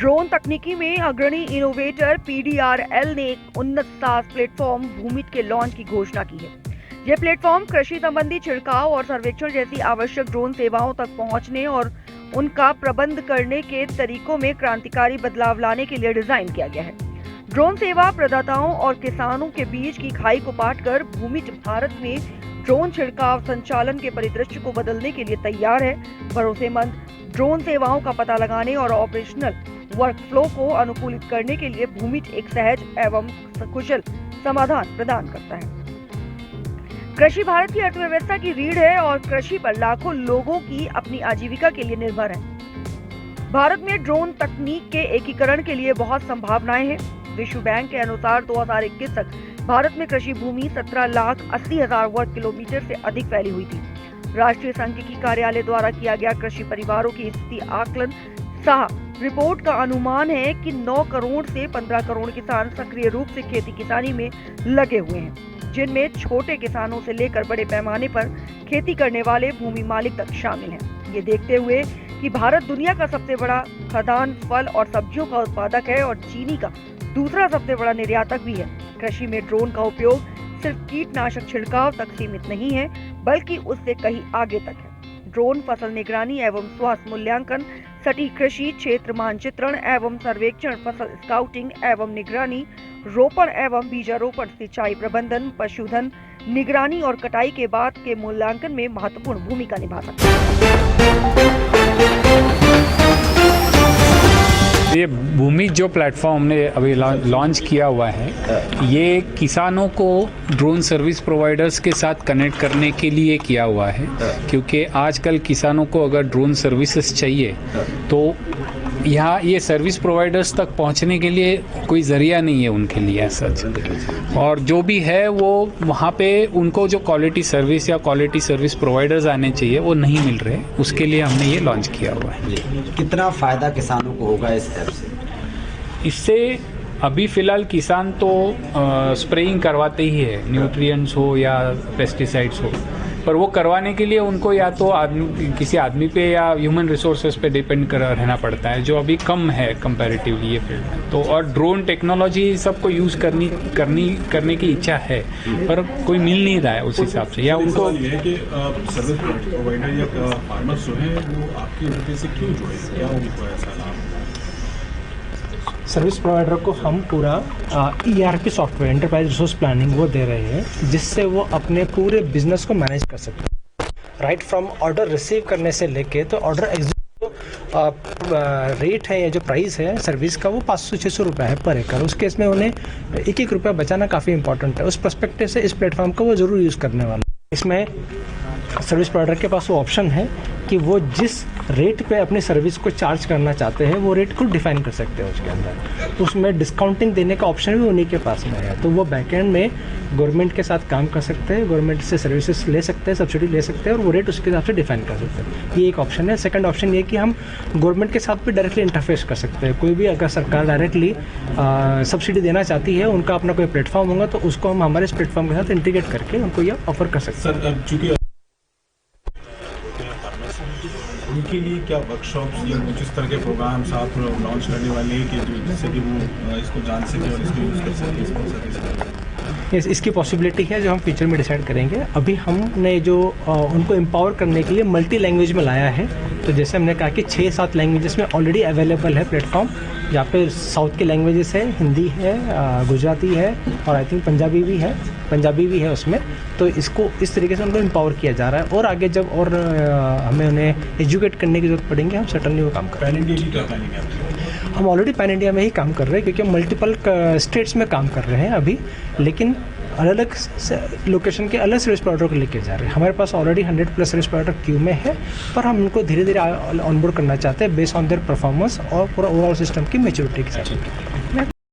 Drone तकनीकी में अग्रणी इनोवेटर PDRL ने एक उन्नत SaaS प्लेटफॉर्म भूमिट के लॉन्च की घोषणा की है। यह प्लेटफॉर्म कृषि संबंधी छिड़काव और सर्वेक्षण जैसी आवश्यक ड्रोन सेवाओं तक पहुंचने और उनका प्रबंध करने के तरीकों में क्रांतिकारी बदलाव लाने के लिए डिजाइन किया गया है। ड्रोन सेवा प्रदाताओं और किसानों के बीच की खाई को पाटकर भूमिट भारत में ड्रोन छिड़काव संचालन के परिदृश्य को बदलने के लिए तैयार है। भरोसेमंद ड्रोन सेवाओं का पता लगाने और ऑपरेशनल वर्कफ्लो को अनुकूलित करने के लिए भूमिट एक सहज एवं कुशल समाधान प्रदान करता है। कृषि भारत की अर्थव्यवस्था की रीढ़ है और कृषि पर लाखों लोगों की अपनी आजीविका के लिए निर्भर है। भारत में ड्रोन तकनीक के एकीकरण के लिए बहुत संभावनाएं हैं। विश्व बैंक के अनुसार 2021 तक भारत में कृषि भूमि 17,80,000 वर्ग किलोमीटर से अधिक फैली हुई थी। राष्ट्रीय सांख्यिकी कार्यालय द्वारा किया गया कृषि परिवारों की स्थिति आकलन साह रिपोर्ट का अनुमान है कि 9 करोड़ से 15 करोड़ किसान सक्रिय रूप से खेती किसानी में लगे हुए हैं, जिनमें छोटे किसानों से लेकर बड़े पैमाने पर खेती करने वाले भूमि मालिक तक शामिल हैं। ये देखते हुए कि भारत दुनिया का सबसे बड़ा खाद्यान्न, फल और सब्जियों का उत्पादक है और चीनी का दूसरा सबसे बड़ा निर्यातक भी है। कृषि में ड्रोन का उपयोग सिर्फ कीटनाशक छिड़काव तक सीमित नहीं है, बल्कि उससे कहीं आगे तक है। ड्रोन फसल निगरानी एवं स्वास्थ्य मूल्यांकन, सटीक कृषि क्षेत्र मानचित्रण एवं सर्वेक्षण, फसल स्काउटिंग एवं निगरानी, रोपण एवं बीजारोपण, सिंचाई प्रबंधन, पशुधन निगरानी और कटाई के बाद के मूल्यांकन में महत्वपूर्ण भूमिका निभा सकते हैं। ये भूमि जो प्लेटफॉर्म हमने अभी लॉन्च किया हुआ है, ये किसानों को ड्रोन सर्विस प्रोवाइडर्स के साथ कनेक्ट करने के लिए किया हुआ है, क्योंकि आजकल किसानों को अगर ड्रोन सर्विसेज चाहिए तो यहाँ ये सर्विस प्रोवाइडर्स तक पहुँचने के लिए कोई ज़रिया नहीं है उनके लिए सच, और जो भी है वो वहाँ पे उनको जो क्वालिटी सर्विस या क्वालिटी सर्विस प्रोवाइडर्स आने चाहिए वो नहीं मिल रहे। उसके लिए हमने ये लॉन्च किया हुआ है। कितना फ़ायदा किसानों को होगा इस ऐप से? इससे अभी फ़िलहाल किसान तो स्प्रेइंग करवाते ही है, न्यूट्रिएंट्स हो या पेस्टिसाइड्स हो, पर वो करवाने के लिए उनको या तो किसी आदमी पे या ह्यूमन रिसोर्सेज पे डिपेंड कर रहना पड़ता है, जो अभी कम है कंपैरेटिवली ये फील्ड में। तो और ड्रोन टेक्नोलॉजी सबको यूज़ करने की इच्छा है, पर कोई मिल नहीं रहा है उस हिसाब से, या उनको सर्विस प्रोवाइडर या फार्मर्स जो हैं वो आपकी वजह से क्यों जुड़े, क्या उनको ऐसा लाभ? सर्विस प्रोवाइडर को हम पूरा ERP software, enterprise resource planning, वो दे रहे हैं, जिससे वो अपने पूरे बिजनेस को मैनेज कर सकते हैं। राइट फ्रॉम ऑर्डर रिसीव करने से लेके तो ऑर्डर रेट है या जो प्राइस है सर्विस का वो 500-600 रुपये है पर एकड़। उस केस में उन्हें 1-1 रुपया बचाना काफ़ी इंपॉर्टेंट है। उस पर्सपेक्टिव से इस प्लेटफॉर्म को वो ज़रूर यूज़ करने वाला है। इसमें सर्विस प्रोवाइडर के पास वो ऑप्शन है कि वो जिस रेट पे अपनी सर्विस को चार्ज करना चाहते हैं वो रेट खुद डिफाइन कर सकते हैं उसके अंदर। उसमें डिस्काउंटिंग देने का ऑप्शन भी उन्हीं के पास में है। तो वो बैकएंड में गवर्नमेंट के साथ काम कर सकते हैं, गवर्नमेंट से सर्विसेज ले सकते हैं, सब्सिडी ले सकते हैं और वो रेट उसके हिसाब से डिफाइन कर सकते हैं। ये एक ऑप्शन है। सेकंड ऑप्शन ये कि हम गवर्नमेंट के साथ भी डायरेक्टली इंटरफेस कर सकते हैं। कोई भी अगर सरकार डायरेक्टली सब्सिडी देना चाहती है, उनका अपना कोई प्लेटफॉर्म होगा तो उसको हम हमारे इस प्लेटफॉर्म के साथ इंटीग्रेट करके उनको ये ऑफर कर सकते हैं। उनके लिए क्या वर्कशॉप्स या कुछ इस तरह के प्रोग्राम्स आप लॉन्च करने वाले हैं कि जिससे कि वो इसको जान सके और इसको यूज़ कर सके, इसको सर्विस? इसकी पॉसिबिलिटी है जो हम फ्यूचर में डिसाइड करेंगे। अभी हमने जो उनको एम्पावर करने के लिए मल्टी लैंग्वेज में लाया है। तो जैसे हमने कहा कि 6-7 लैंग्वेजेस में ऑलरेडी अवेलेबल है प्लेटफॉर्म, जहाँ पे साउथ के लैंग्वेजेस है, हिंदी है, गुजराती है और आई थिंक पंजाबी भी है उसमें। तो इसको इस तरीके से उनको एम्पावर किया जा रहा है और आगे जब और हमें उन्हें एजुकेट करने की जरूरत पड़ेंगे, हम सर्टनली वो काम करेंगे। हम ऑलरेडी पैन इंडिया में ही काम कर रहे हैं, क्योंकि हम मल्टीपल स्टेट्स में काम कर रहे हैं अभी, लेकिन अलग अलग लोकेशन के अलग सर्विस प्रोवाइडर को लेके जा रहे हैं। हमारे पास ऑलरेडी 100+ सर्विस प्रोवाइडर क्यू में है, पर हम उनको धीरे धीरे ऑनबोर्ड करना चाहते हैं बेस्ड ऑन देयर परफॉर्मेंस और पूरा ओवरऑल सिस्टम की मैच्योरिटी के साथ।